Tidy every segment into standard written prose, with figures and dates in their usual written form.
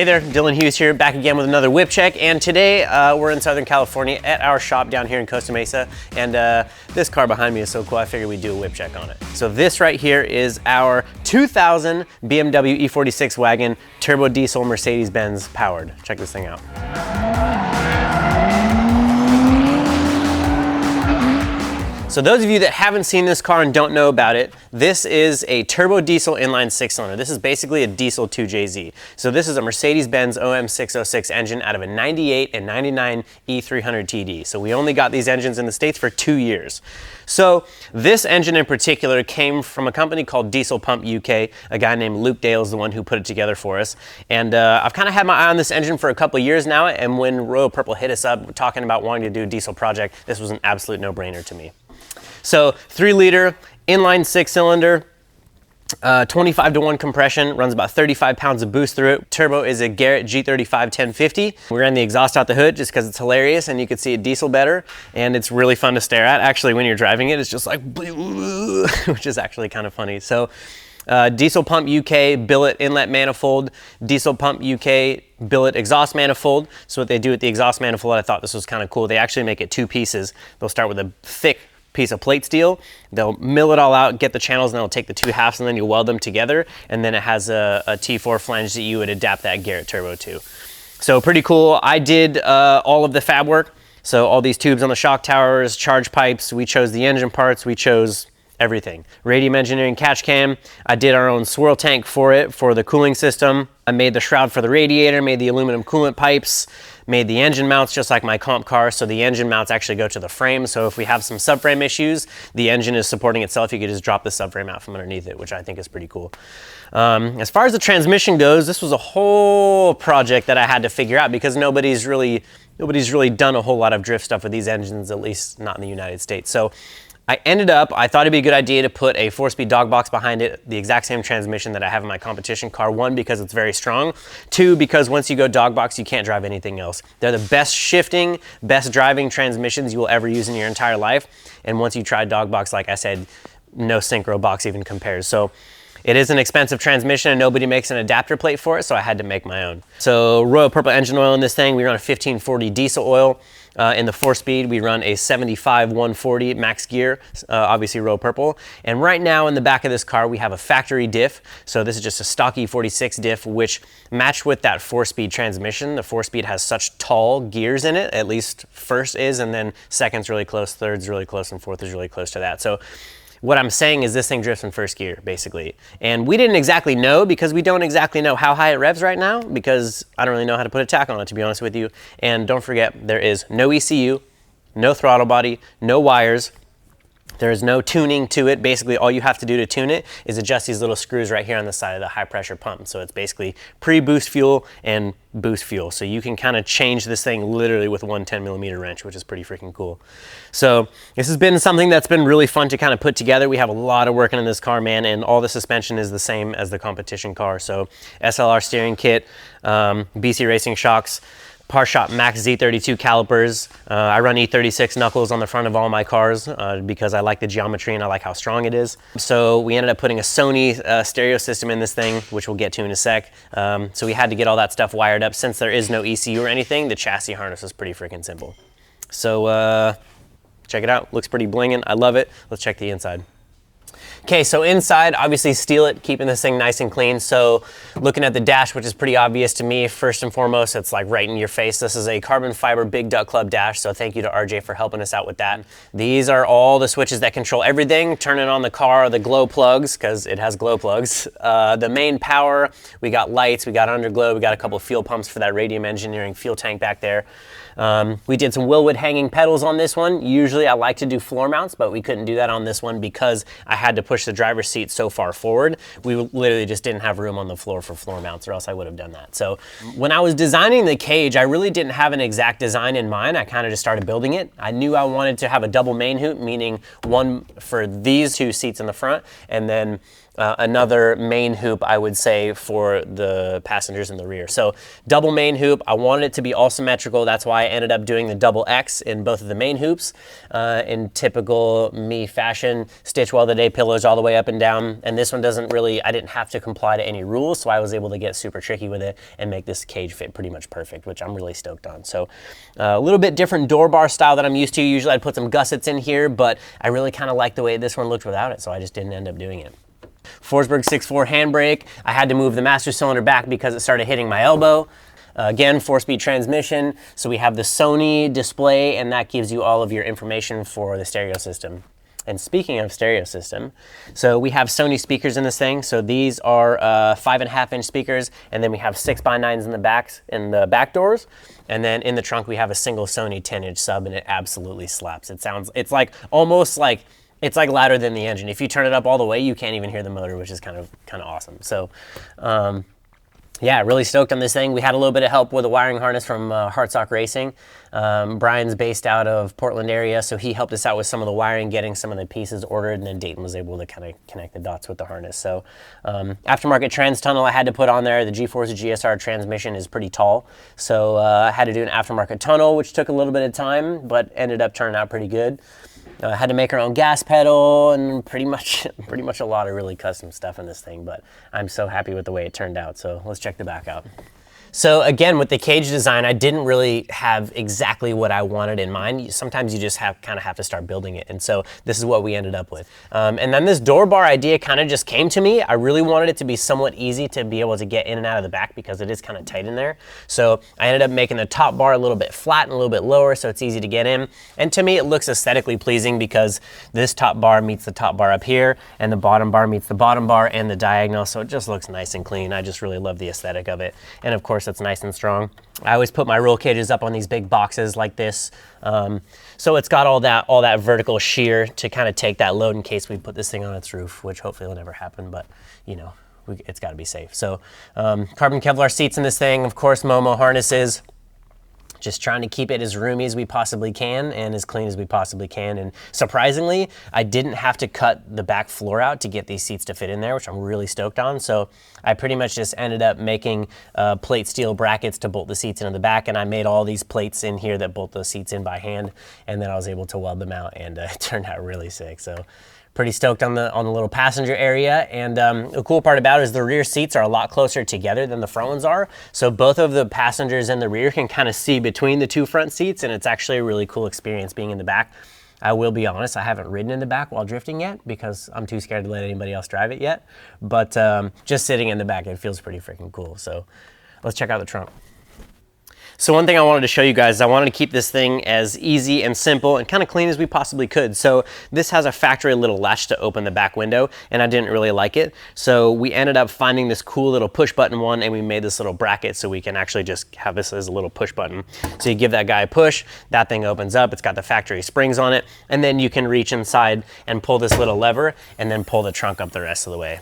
Hey there, Dylan Hughes here, back again with another whip check, and today we're in Southern California at our shop down here in Costa Mesa, and this car behind me is so cool, I figured we'd do a whip check on it. So this right here is our 2000 BMW E46 wagon, turbo diesel Mercedes-Benz powered. Check this thing out. So those of you that haven't seen this car and don't know about it, this is a turbo diesel inline six-cylinder. This is basically a diesel 2JZ. So this is a Mercedes-Benz OM606 engine out of a 98 and 99 E300 TD. So we only got these engines in the States for 2 years. So this engine in particular came from a company called Diesel Pump UK. A guy named Luke Dale is the one who put it together for us. And I've kind of had my eye on this engine for a couple of years now, and when Royal Purple hit us up talking about wanting to do a diesel project, this was an absolute no-brainer to me. So 3-liter inline six-cylinder, 25-to-1 compression, runs about 35 pounds of boost through it. Turbo is a Garrett G35 1050. We ran the exhaust out the hood just because it's hilarious and you can see it diesel better, and it's really fun to stare at. Actually, when you're driving it, it's just like, which is actually kind of funny. So Diesel Pump UK billet inlet manifold, Diesel Pump UK billet exhaust manifold. So what they do with the exhaust manifold, I thought this was kind of cool. They actually make it 2 pieces. They'll start with a thick piece of plate steel, they'll mill it all out, get the channels, and they'll take the 2 halves and then you weld them together, and then it has a T4 flange that you would adapt that Garrett turbo to. So pretty cool. I did all of the fab work, so all these tubes on the shock towers, charge pipes, we chose the engine parts, we chose everything. Radium Engineering catch cam, I did our own swirl tank for it, for the cooling system. I made the shroud for the radiator, made the aluminum coolant pipes, made the engine mounts just like my comp car, so the engine mounts actually go to the frame, so if we have some subframe issues, the engine is supporting itself, you could just drop the subframe out from underneath it, which I think is pretty cool. As far as the transmission goes, this was a whole project that I had to figure out because nobody's really done a whole lot of drift stuff with these engines, at least not in the United States. So I thought it'd be a good idea to put a 4-speed dog box behind it, the exact same transmission that I have in my competition car. 1, because it's very strong. 2, because once you go dog box, you can't drive anything else. They're the best shifting, best driving transmissions you will ever use in your entire life. And once you try dog box, like I said, no synchro box even compares. So it is an expensive transmission and nobody makes an adapter plate for it, so I had to make my own. So Royal Purple engine oil in this thing, we run a 1540 diesel oil. In the 4-speed, we run a 75-140 max gear, obviously Royal Purple. And right now in the back of this car, we have a factory diff. So this is just a stock E46 diff, which matched with that 4-speed transmission. The 4-speed has such tall gears in it, at least first is, and then second's really close, third's really close, and fourth is really close to that. So what I'm saying is this thing drifts in first gear, basically. And we didn't exactly know because we don't exactly know how high it revs right now because I don't really know how to put a tack on it, to be honest with you. And don't forget, there is no ECU, no throttle body, no wires. There is no tuning to it. Basically, all you have to do to tune it is adjust these little screws right here on the side of the high pressure pump. So it's basically pre-boost fuel and boost fuel. So you can kind of change this thing literally with one 10mm wrench, which is pretty freaking cool. So this has been something that's been really fun to kind of put together. We have a lot of working in this car, man, and all the suspension is the same as the competition car. So SLR steering kit, BC Racing shocks, Parshot Max Z32 calipers. I run E36 knuckles on the front of all my cars because I like the geometry and I like how strong it is. So we ended up putting a Sony stereo system in this thing, which we'll get to in a sec. So we had to get all that stuff wired up. Since there is no ECU or anything, the chassis harness is pretty freaking simple. So check it out. Looks pretty blinging. I love it. Let's check the inside. Okay, so inside, obviously steel it, keeping this thing nice and clean. So looking at the dash, which is pretty obvious to me, first and foremost, it's like right in your face. This is a carbon fiber Big Duck Club dash, so thank you to RJ for helping us out with that. These are all the switches that control everything. Turning on the car, the glow plugs, because it has glow plugs. The main power, we got lights, we got underglow, we got a couple of fuel pumps for that Radium Engineering fuel tank back there. We did some Wilwood hanging pedals on this one. Usually I like to do floor mounts, but we couldn't do that on this one because I had to push the driver's seat so far forward. We literally just didn't have room on the floor for floor mounts, or else I would have done that. So when I was designing the cage, I really didn't have an exact design in mind. I kind of just started building it. I knew I wanted to have a double main hoop, meaning one for these 2 seats in the front, and then another main hoop, I would say, for the passengers in the rear. So double main hoop, I wanted it to be all symmetrical. That's why I ended up doing the double X in both of the main hoops. In typical me fashion, stitch welded A-pillars all the way up and down. And this one doesn't really, I didn't have to comply to any rules, so I was able to get super tricky with it and make this cage fit pretty much perfect, which I'm really stoked on. So a little bit different door bar style that I'm used to. Usually I'd put some gussets in here, but I really kind of like the way this one looked without it, so I just didn't end up doing it. Forsberg 6.4 handbrake. I had to move the master cylinder back because it started hitting my elbow. Again, 4-speed transmission. So we have the Sony display, and that gives you all of your information for the stereo system. And speaking of stereo system, so we have Sony speakers in this thing. So these are 5.5-inch speakers, and then we have 6x9s in the back doors. And then in the trunk, we have a single Sony 10-inch sub, and it absolutely slaps. It's like almost like, it's like louder than the engine. If you turn it up all the way, you can't even hear the motor, which is kind of awesome. So, yeah, really stoked on this thing. We had a little bit of help with a wiring harness from Hartsock Racing. Brian's based out of Portland area, so he helped us out with some of the wiring, getting some of the pieces ordered, and then Dayton was able to kind of connect the dots with the harness. So, aftermarket trans tunnel I had to put on there. The G-Force GSR transmission is pretty tall, so I had to do an aftermarket tunnel, which took a little bit of time, but ended up turning out pretty good. Had to make our own gas pedal and pretty much a lot of really custom stuff in this thing, but I'm so happy with the way it turned out. So let's check the back out. So again, with the cage design, I didn't really have exactly what I wanted in mind. Sometimes you just kind of have to start building it. And so this is what we ended up with. And then this door bar idea kind of just came to me. I really wanted it to be somewhat easy to be able to get in and out of the back because it is kind of tight in there. So I ended up making the top bar a little bit flat and a little bit lower so it's easy to get in. And to me, it looks aesthetically pleasing because this top bar meets the top bar up here and the bottom bar meets the bottom bar and the diagonal. So it just looks nice and clean. I just really love the aesthetic of it. And of course, it's nice and strong. I always put my roll cages up on these big boxes like this. So it's got all that vertical shear to kind of take that load in case we put this thing on its roof, which hopefully will never happen, but you know, it's got to be safe. So carbon Kevlar seats in this thing, of course, Momo harnesses. Just trying to keep it as roomy as we possibly can and as clean as we possibly can. And surprisingly, I didn't have to cut the back floor out to get these seats to fit in there, which I'm really stoked on. So I pretty much just ended up making plate steel brackets to bolt the seats into the back, and I made all these plates in here that bolt those seats in by hand, and then I was able to weld them out, and it turned out really sick. So pretty stoked on the little passenger area. And the cool part about it is the rear seats are a lot closer together than the front ones are. So both of the passengers in the rear can kind of see between the two front seats, and it's actually a really cool experience being in the back. I will be honest, I haven't ridden in the back while drifting yet because I'm too scared to let anybody else drive it yet. But just sitting in the back, it feels pretty freaking cool. So let's check out the trunk. So one thing I wanted to show you guys is I wanted to keep this thing as easy and simple and kind of clean as we possibly could. So this has a factory little latch to open the back window, and I didn't really like it. So we ended up finding this cool little push button one, and we made this little bracket so we can actually just have this as a little push button. So you give that guy a push, that thing opens up, it's got the factory springs on it, and then you can reach inside and pull this little lever and then pull the trunk up the rest of the way.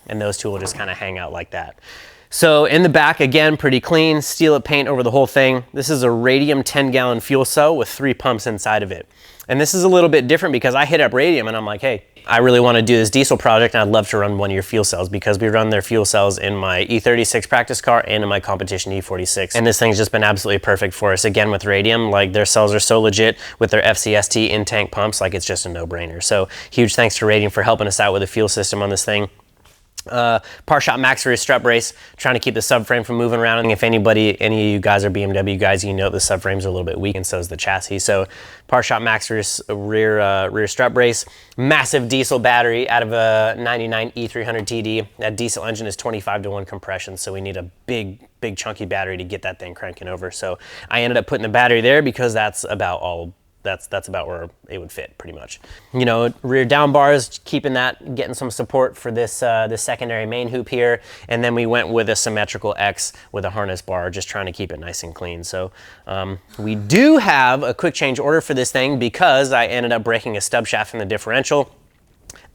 And those two will just kind of hang out like that. So in the back, again, pretty clean, steel paint over the whole thing. This is a Radium 10-gallon fuel cell with 3 pumps inside of it. And this is a little bit different because I hit up Radium and I'm like, hey, I really want to do this diesel project and I'd love to run one of your fuel cells because we run their fuel cells in my E46 practice car and in my competition E46. And this thing's just been absolutely perfect for us. Again, with Radium, like their cells are so legit with their FCST in-tank pumps, like it's just a no-brainer. So huge thanks to Radium for helping us out with the fuel system on this thing. Par-shot max rear strut brace, trying to keep the subframe from moving around. And if any of you guys are BMW guys, you know the subframes are a little bit weak and so is the chassis. So Par-shot max rear strut brace, massive diesel battery out of a 99 E300 TD. That diesel engine is 25-to-1 compression, so we need a big chunky battery to get that thing cranking over. So I ended up putting the battery there because that's about all. That's about where it would fit pretty much. You know, rear down bars, getting some support for this secondary main hoop here. And then we went with a symmetrical X with a harness bar, just trying to keep it nice and clean. So we do have a quick change order for this thing because I ended up breaking a stub shaft in the differential.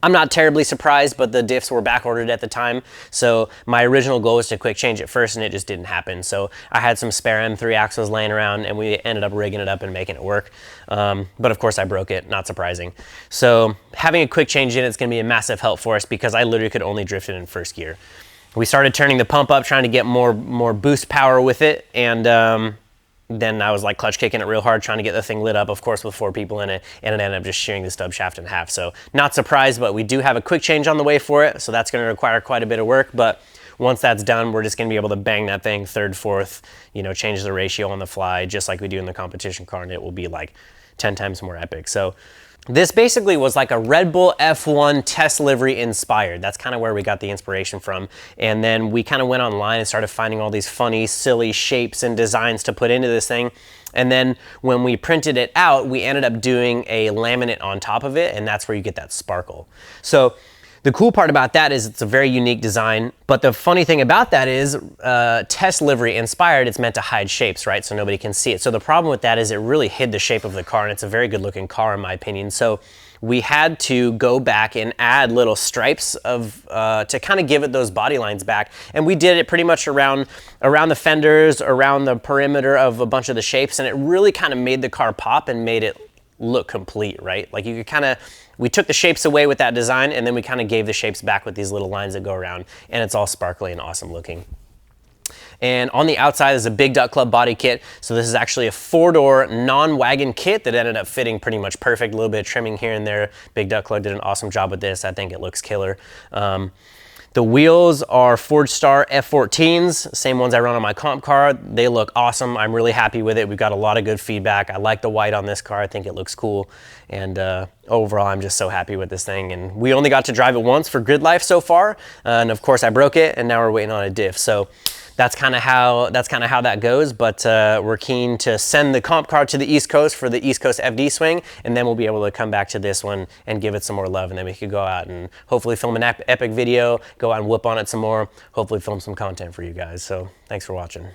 I'm not terribly surprised, but the diffs were back ordered at the time. So my original goal was to quick change it first, and it just didn't happen. So I had some spare M3 axles laying around, and we ended up rigging it up and making it work. But of course I broke it, not surprising. So having a quick change in it's gonna be a massive help for us because I literally could only drift it in first gear. We started turning the pump up, trying to get more boost power with it, and then I was like clutch kicking it real hard, trying to get the thing lit up, of course, with 4 people in it, and it ended up just shearing the stub shaft in half. So not surprised, but we do have a quick change on the way for it, so that's gonna require quite a bit of work, but once that's done, we're just gonna be able to bang that thing third, fourth, you know, change the ratio on the fly, just like we do in the competition car, and it will be like 10 times more epic. So this basically was like a Red Bull F1 test livery inspired. That's kind of where we got the inspiration from. And then we kind of went online and started finding all these funny, silly shapes and designs to put into this thing. And then when we printed it out, we ended up doing a laminate on top of it, and that's where you get that sparkle. So the cool part about that is it's a very unique design, but the funny thing about that is test livery inspired, it's meant to hide shapes, right? So nobody can see it. So the problem with that is it really hid the shape of the car, and it's a very good looking car in my opinion. So we had to go back and add little stripes of to kind of give it those body lines back. And we did it pretty much around the fenders, around the perimeter of a bunch of the shapes, and it really kind of made the car pop and made it look complete, right? Like you could kind of, we took the shapes away with that design, and then we kind of gave the shapes back with these little lines that go around, and it's all sparkly and awesome looking. And on the outside is a Big Duck Club body kit. So this is actually a 4-door non-wagon kit that ended up fitting pretty much perfect. A little bit of trimming here and there. Big Duck Club did an awesome job with this. I think it looks killer. The wheels are Forge Star F14s, same ones I run on my comp car. They look awesome. I'm really happy with it. We've got a lot of good feedback. I like the white on this car. I think it looks cool. And overall, I'm just so happy with this thing. And we only got to drive it once for grid life so far. And of course I broke it, and now we're waiting on a diff. So that's kind of how that goes, but we're keen to send the comp car to the East Coast for the East Coast FD swing, and then we'll be able to come back to this one and give it some more love, and then we could go out and hopefully film an epic video, go out and whoop on it some more, hopefully film some content for you guys. So thanks for watching.